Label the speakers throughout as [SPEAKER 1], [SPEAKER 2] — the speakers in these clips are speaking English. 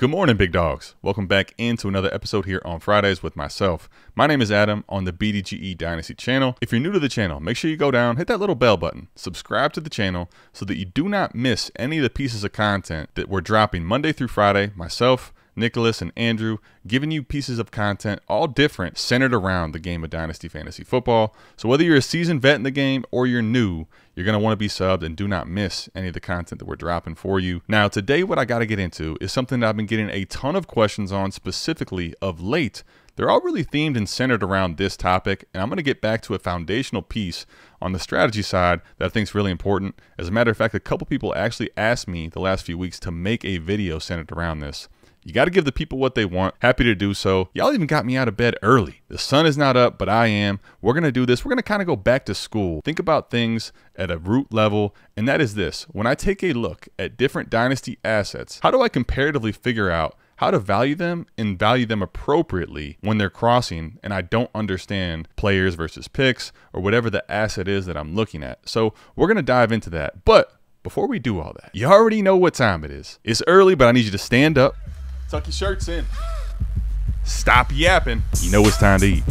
[SPEAKER 1] Good morning, big dogs. Welcome back into another episode here on Fridays with myself. My name is Adam on the BDGE Dynasty channel. If you're new to the channel, make sure you go down, hit that little bell button, subscribe to the channel so that you do not miss any of the pieces of content that we're dropping Monday through Friday, myself, Nicholas, and Andrew, giving you pieces of content, all different, centered around the game of Dynasty Fantasy Football. So whether you're a seasoned vet in the game or you're new, you're going to want to be subbed and do not miss any of the content that we're dropping for you. Now, today what I got to get into is something that I've been getting a ton of questions on, specifically of late. They're all really themed and centered around this topic, and I'm going to get back to a foundational piece on the strategy side that I think is really important. As a matter of fact, a couple people actually asked me the last few weeks to make a video centered around this. You got to give the people what they want. Happy to do so. Y'all even got me out of bed early. The sun is not up, but I am. We're going to do this. We're going to kind of go back to school. Think about things at a root level, and that is this. When I take a look at different Dynasty assets, how do I comparatively figure out how to value them and value them appropriately when they're crossing and I don't understand players versus picks or whatever the asset is that I'm looking at? So we're going to dive into that. But before we do all that, you already know what time it is. It's early, but I need you to stand up. Tuck your shirts in. Stop yapping. You know it's time to eat.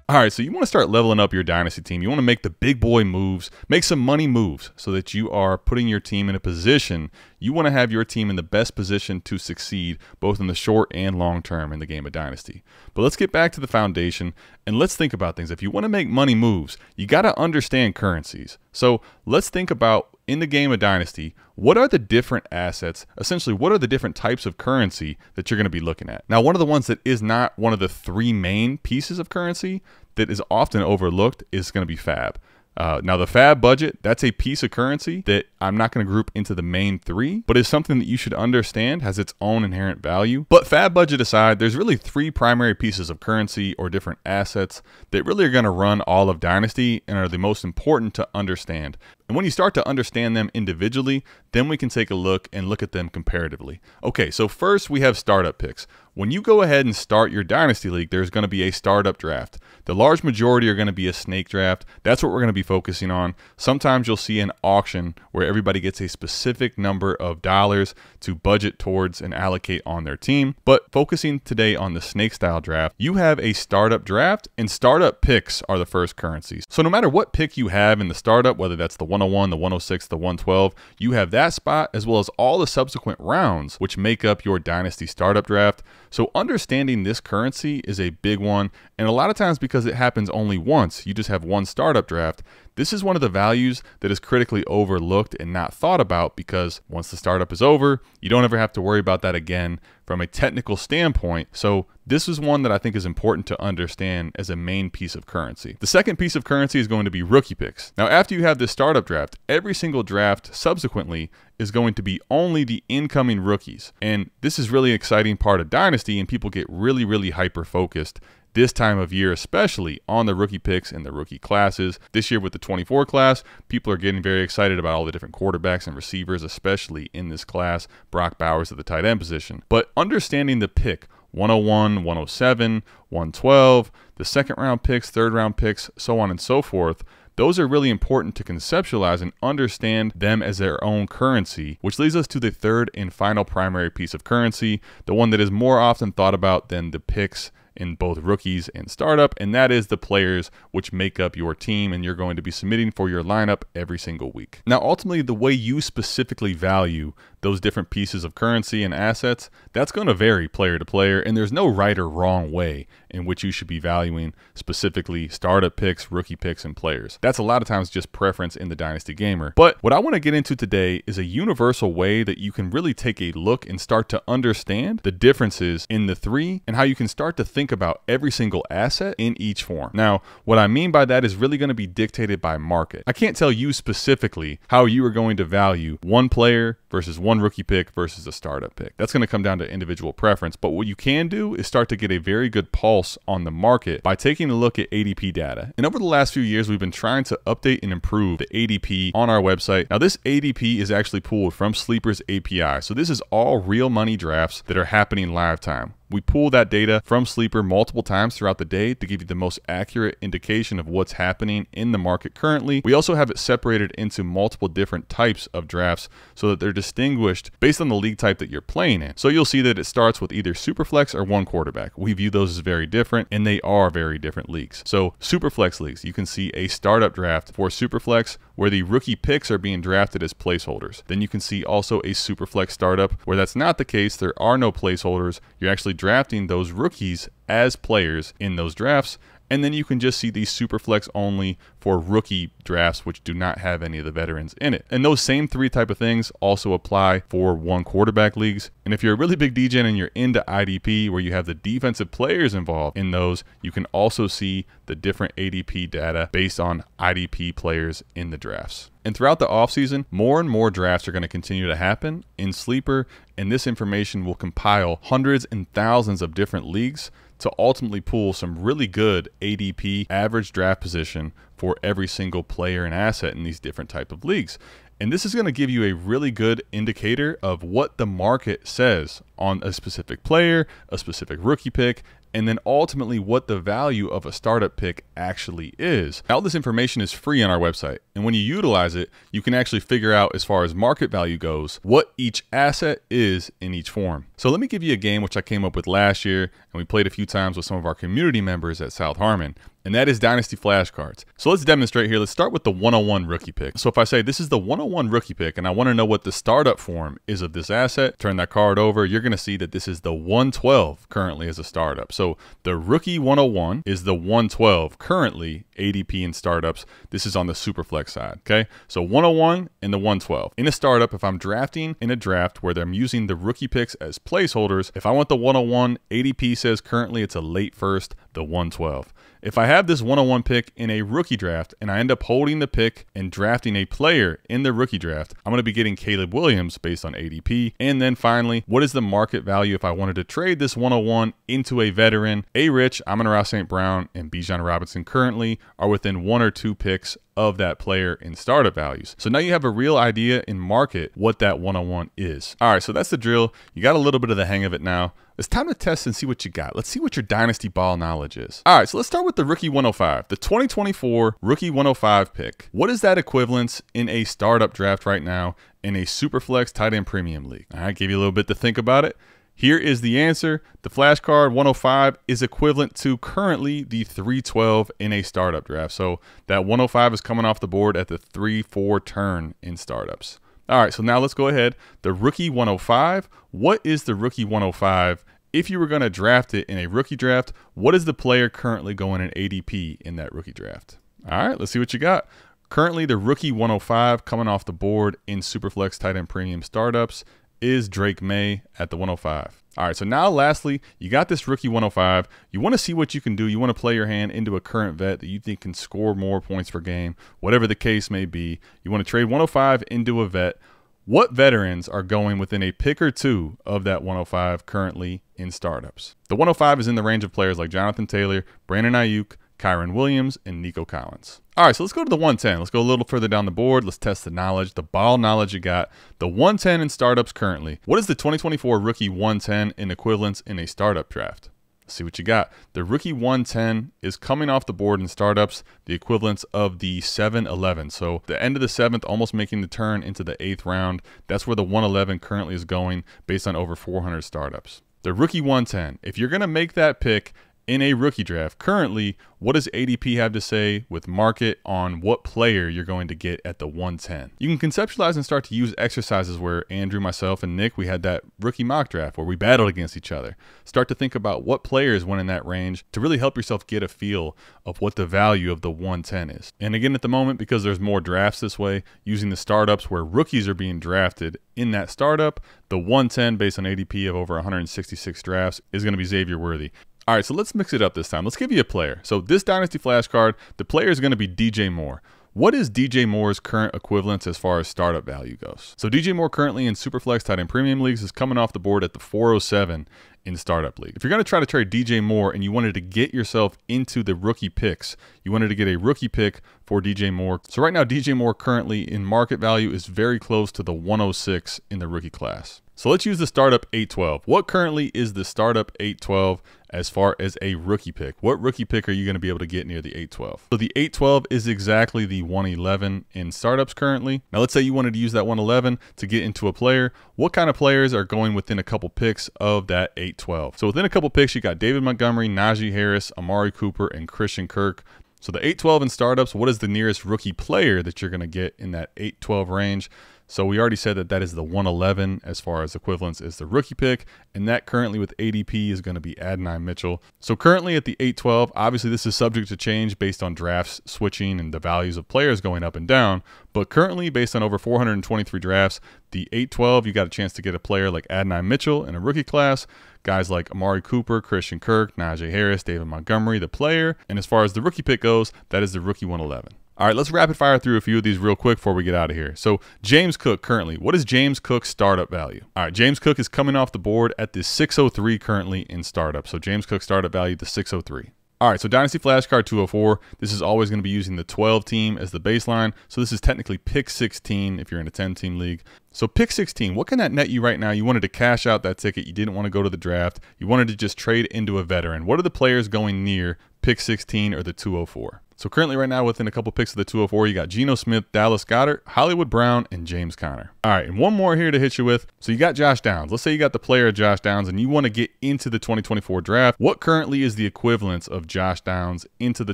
[SPEAKER 1] All right, so you want to start leveling up your Dynasty team. You want to make the big boy moves, make some money moves so that you are putting your team in a position. You want to have your team in the best position to succeed, both in the short and long term in the game of Dynasty. But let's get back to the foundation and let's think about things. If you want to make money moves, you got to understand currencies. So let's think about, in the game of Dynasty, what are the different assets? Essentially, what are the different types of currency that you're going to be looking at? Now, one of the ones that is not one of the three main pieces of currency that is often overlooked is going to be fab. Now, the fab budget, that's a piece of currency that I'm not going to group into the main three, but is something that you should understand has its own inherent value. But fab budget aside, there's really three primary pieces of currency or different assets that really are going to run all of Dynasty and are the most important to understand. And when you start to understand them individually, then we can take a look at them comparatively. Okay, so first we have startup picks. When you go ahead and start your Dynasty League, there's going to be a startup draft. The large majority are going to be a snake draft. That's what we're going to be focusing on. Sometimes you'll see an auction where everybody gets a specific number of dollars to budget towards and allocate on their team. But focusing today on the snake style draft, you have a startup draft, and startup picks are the first currencies. So no matter what pick you have in the startup, whether that's the 101, the 106, the 112, you have that spot as well as all the subsequent rounds which make up your Dynasty startup draft. So understanding this currency is a big one, and a lot of times because it happens only once, you just have one startup draft. This is one of the values that is critically overlooked and not thought about, because once the startup is over, you don't ever have to worry about that again from a technical standpoint. So this is one that I think is important to understand as a main piece of currency. The second piece of currency is going to be rookie picks. Now, after you have this startup draft, every single draft subsequently is going to be only the incoming rookies. And this is really exciting part of Dynasty, and people get really, really hyper-focused this time of year, especially on the rookie picks and the rookie classes. This year with the 24 class, people are getting very excited about all the different quarterbacks and receivers, especially in this class. Brock Bowers at the tight end position. But understanding the pick, 101, 107, 112, the second round picks, third round picks, so on and so forth, those are really important to conceptualize and understand them as their own currency, which leads us to the third and final primary piece of currency, the one that is more often thought about than the picks in both rookies and startup, and that is the players which make up your team and you're going to be submitting for your lineup every single week. Now, ultimately, the way you specifically value those different pieces of currency and assets, that's going to vary player to player, and there's no right or wrong way in which you should be valuing specifically startup picks, rookie picks, and players. That's a lot of times just preference in the Dynasty gamer. But what I want to get into today is a universal way that you can really take a look and start to understand the differences in the three and how you can start to think about every single asset in each form. Now, what I mean by that is really going to be dictated by market. I can't tell you specifically how you are going to value one player versus one rookie pick versus a startup pick. That's going to come down to individual preference. But what you can do is start to get a very good pulse on the market by taking a look at ADP data. And over the last few years, we've been trying to update and improve the ADP on our website. Now, this ADP is actually pulled from Sleeper's API. So this is all real money drafts that are happening live time. We pull that data from Sleeper multiple times throughout the day to give you the most accurate indication of what's happening in the market currently. We also have it separated into multiple different types of drafts so that they're distinguished based on the league type that you're playing in. So you'll see that it starts with either Superflex or one quarterback. We view those as very different, and they are very different leagues. So Superflex leagues, you can see a startup draft for Superflex where the rookie picks are being drafted as placeholders. Then you can see also a Superflex startup where that's not the case. There are no placeholders. You're actually drafting those rookies as players in those drafts. And then you can just see the Superflex only for rookie drafts, which do not have any of the veterans in it. And those same three type of things also apply for one quarterback leagues. And if you're a really big DGen and you're into IDP, where you have the defensive players involved in those, you can also see the different ADP data based on IDP players in the drafts. And throughout the offseason, more and more drafts are going to continue to happen in Sleeper, and this information will compile hundreds and thousands of different leagues to ultimately pull some really good ADP average draft position for every single player and asset in these different type of leagues. And this is going to give you a really good indicator of what the market says on a specific player, a specific rookie pick, and then ultimately what the value of a startup pick actually is. All this information is free on our website, and when you utilize it, you can actually figure out, as far as market value goes, what each asset is in each form. So let me give you a game which I came up with last year, and we played a few times with some of our community members at South Harmon, and that is Dynasty flashcards. So let's demonstrate here. Let's start with the 101 rookie pick. So if I say this is the 101 rookie pick and I want to know what the startup form is of this asset, turn that card over, you're going to see that this is the 112 currently as a startup. So the rookie 101 is the 112 currently ADP in startups. This is on the Superflex side, okay? So 101 and the 112. In a startup, if I'm drafting in a draft where I'm using the rookie picks as placeholders, if I want the 101, ADP says currently it's a late first, the 112. If I have this 101 pick in a rookie draft and I end up holding the pick and drafting a player in the rookie draft, I'm going to be getting Caleb Williams based on ADP. And then finally, what is the market value if I wanted to trade this 101 into a veteran? A-Rich, Amon-Ra St. Brown, and Bijan Robinson currently are within one or two picks of that player in startup values. So now you have a real idea in market what that 101 is. All right, so that's the drill. You got a little bit of the hang of it now. It's time to test and see what you got. Let's see what your Dynasty ball knowledge is. All right, so let's start with the rookie 105, the 2024 rookie 105 pick. What is that equivalence in a startup draft right now in a Superflex tight end premium league? All right, give you a little bit to think about it. Here is the answer. The flashcard 105 is equivalent to currently the 312 in a startup draft. So that 105 is coming off the board at the 3-4 turn in startups. All right, so now let's go ahead. The rookie 105. What is the rookie 105? If you were going to draft it in a rookie draft, what is the player currently going in ADP in that rookie draft? All right, let's see what you got. Currently, the rookie 105 coming off the board in Superflex tight end premium startups is Drake May at the 105. All right, so now lastly, you got this rookie 105. You want to see what you can do. You want to play your hand into a current vet that you think can score more points per game, whatever the case may be. You want to trade 105 into a vet. What veterans are going within a pick or two of that 105 currently in startups? The 105 is in the range of players like Jonathan Taylor, Brandon Ayuk, Kyron Williams, and Nico Collins. All right, so let's go to the 110. Let's go a little further down the board. Let's test the knowledge, the ball knowledge you got. The 110 in startups currently. What is the 2024 rookie 110 in equivalence in a startup draft? Let's see what you got. The rookie 110 is coming off the board in startups, the equivalence of the 7-11. So the end of the 7th, almost making the turn into the 8th round. That's where the 111 currently is going based on over 400 startups. The rookie 110, if you're going to make that pick in a rookie draft, currently, what does ADP have to say with market on what player you're going to get at the 110? You can conceptualize and start to use exercises where Andrew, myself, and Nick, we had that rookie mock draft where we battled against each other. Start to think about what players went in that range to really help yourself get a feel of what the value of the 110 is. And again, at the moment, because there's more drafts this way, using the startups where rookies are being drafted in that startup, the 110 based on ADP of over 166 drafts is going to be Xavier Worthy. All right, so let's mix it up this time. Let's give you a player. So this Dynasty flashcard, the player is going to be DJ Moore. What is DJ Moore's current equivalence as far as startup value goes? So DJ Moore currently in Superflex tight end premium leagues is coming off the board at the 407 in startup league. If you're going to try to trade DJ Moore and you wanted to get yourself into the rookie picks, you wanted to get a rookie pick for DJ Moore. So right now, DJ Moore currently in market value is very close to the 106 in the rookie class. So let's use the startup 812. What currently is the startup 812 as far as a rookie pick? What rookie pick are you going to be able to get near the 812? So the 812 is exactly the 111 in startups currently. Now let's say you wanted to use that 111 to get into a player. What kind of players are going within a couple picks of that 812? So within a couple picks, you got David Montgomery, Najee Harris, Amari Cooper, and Christian Kirk. So the 812 in startups, what is the nearest rookie player that you're going to get in that 812 range? So we already said that that is the 111 as far as equivalence is the rookie pick, and that currently with ADP is going to be Adonai Mitchell. So currently at the 812, obviously this is subject to change based on drafts switching and the values of players going up and down, but currently based on over 423 drafts, the 812, you got a chance to get a player like Adonai Mitchell in a rookie class, guys like Amari Cooper, Christian Kirk, Najee Harris, David Montgomery, the player, and as far as the rookie pick goes, that is the rookie 111. All right, let's rapid fire through a few of these real quick before we get out of here. So James Cook currently, what is James Cook's startup value? All right, James Cook is coming off the board at the 603 currently in startup. So James Cook's startup value, the 603. All right, so Dynasty Flashcard 204, this is always going to be using the 12 team as the baseline. So this is technically pick 16 if you're in a 10-team league. So pick 16, what can that net you right now? You wanted to cash out that ticket. You didn't want to go to the draft. You wanted to just trade into a veteran. What are the players going near pick 16 or the 204? So currently right now within a couple picks of the 204, you got Geno Smith, Dallas Goedert, Hollywood Brown, and James Conner. All right, and one more here to hit you with. So you got Josh Downs. Let's say you got the player Josh Downs and you want to get into the 2024 draft. What currently is the equivalence of Josh Downs into the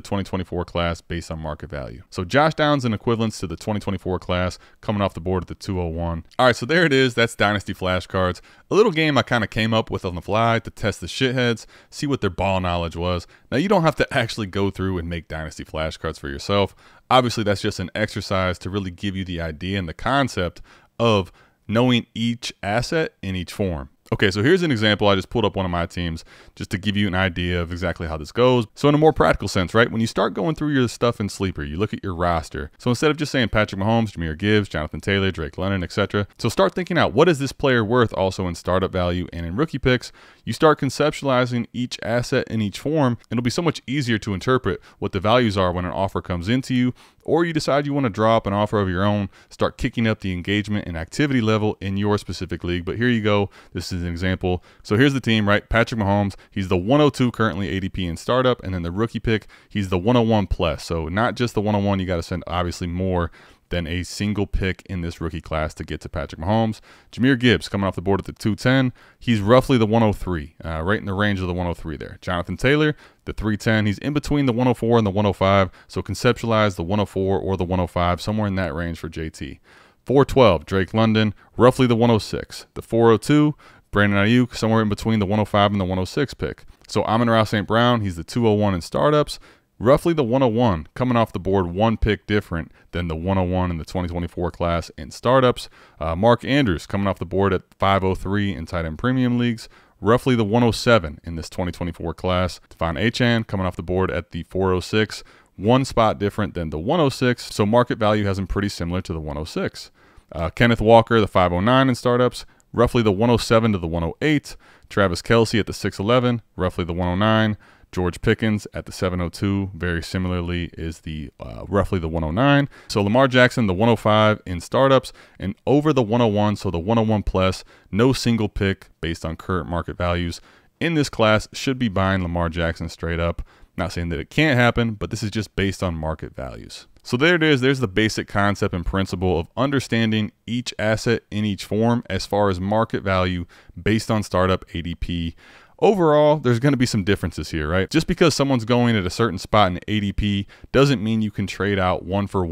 [SPEAKER 1] 2024 class based on market value? So Josh Downs in equivalence to the 2024 class coming off the board at the 201. All right, so there it is. That's Dynasty Flashcards. A little game I kind of came up with on the fly to test the shitheads, see what their ball knowledge was. Now you don't have to actually go through and make Dynasty flashcards for yourself. Obviously, that's just an exercise to really give you the idea and the concept of knowing each asset in each form. Okay, so here's an example. I just pulled up one of my teams just to give you an idea of exactly how this goes. So in a more practical sense, right, when you start going through your stuff in Sleeper, you look at your roster. So instead of just saying Patrick Mahomes, Jahmyr Gibbs, Jonathan Taylor, Drake London, etc., so start thinking out what is this player worth also in startup value and in rookie picks. You start conceptualizing each asset in each form. It'll be so much easier to interpret what the values are when an offer comes into you, or you decide you want to draw up an offer of your own, start kicking up the engagement and activity level in your specific league. But here you go. This is an example. So here's the team, right? Patrick Mahomes, he's the 102 currently ADP in startup, and then the rookie pick, he's the 101 plus. So not just the 101, you got to spend obviously more than a single pick in this rookie class to get to Patrick Mahomes. Jahmyr Gibbs coming off the board at the 210. He's roughly the 103, right in the range of the 103 there. Jonathan Taylor, the 310. He's in between the 104 and the 105. So conceptualize the 104 or the 105, somewhere in that range for JT. 412, Drake London, roughly the 106. The 402, Brandon Ayuk, somewhere in between the 105 and the 106 pick. So Amon-Ra St. Brown, he's the 201 in startups. Roughly the 101, coming off the board one pick different than the 101 in the 2024 class in startups. Mark Andrews coming off the board at 503 in tight end premium leagues. Roughly the 107 in this 2024 class. Devon Achane coming off the board at the 406. One spot different than the 106, so market value has him pretty similar to the 106. Kenneth Walker, the 509 in startups. Roughly the 107 to the 108. Travis Kelce at the 611, roughly the 109. George Pickens at the 702, very similarly, is the roughly the 109. So Lamar Jackson, the 105 in startups, and over the 101, so the 101 plus, no single pick based on current market values in this class should be buying Lamar Jackson straight up. Not saying that it can't happen, but this is just based on market values. So there it is. There's the basic concept and principle of understanding each asset in each form as far as market value based on startup ADP. Overall, there's going to be some differences here, right? Just because someone's going at a certain spot in ADP doesn't mean you can trade out one for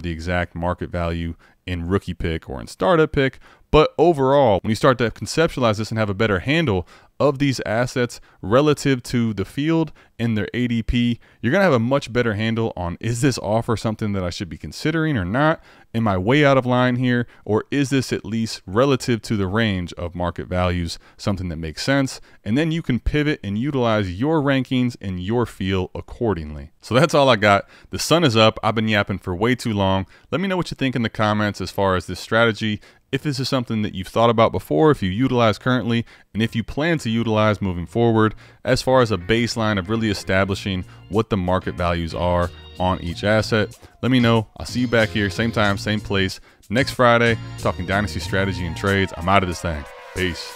[SPEAKER 1] the exact market value in rookie pick or in startup pick. But overall, when you start to conceptualize this and have a better handle of these assets relative to the field and their ADP, you're going to have a much better handle on, is this offer something that I should be considering or not? Am I way out of line here? Or is this at least relative to the range of market values, something that makes sense? And then you can pivot and utilize your rankings and your feel accordingly. So that's all I got. The sun is up. I've been yapping for way too long. Let me know what you think in the comments as far as this strategy. If this is something that you've thought about before, if you utilize currently, and if you plan to utilize moving forward, as far as a baseline of really establishing what the market values are on each asset. Let me know. I'll see you back here, same time, same place, next Friday, talking Dynasty strategy and trades. I'm out of this thing. Peace.